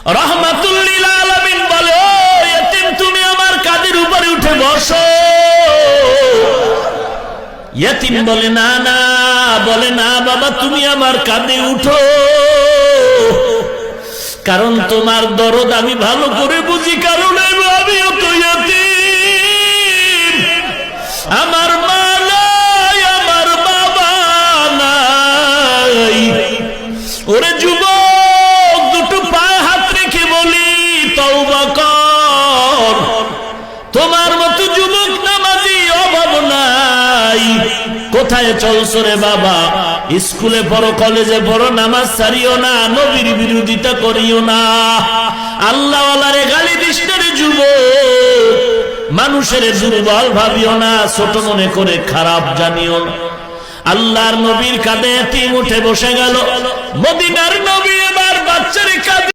রাহমাতুল লিল আলামিন বলে, ও ইতিম তুমি আমার কাঁধের উপরে উঠে বসো। ইতিম বলে না না, বলে না বাবা তুমি আমার কাঁধে উঠো, কারণ তোমার দরদ আমি ভালো করে বুঝি, কারণ আমিও তো ইতিম, আমার মা নাই, আমার বাবা নাই। ওরে যুবক, দুটো পায়ে হাত রেখে বলি তওবা কর, তোমার মতো যুবক নামাজি অভাব নাই। কোথায় চলছো রে বাবা? স্কুলে পড়ো, কলেজে পড়ো, নামাজ ছাড়িও না, নবীর বিরোধিতা করিও না, আল্লাহওয়ালারে গালি দিস না রে যুবক, মানুষের দুর্বল ভাবিও না, ছোট মনে করে খারাপ জানিও না। আল্লাহর নবীর কাঁধে এতিম উঠে বসে গেল। মদিনার নবী এবার বাচ্চার কাঁধে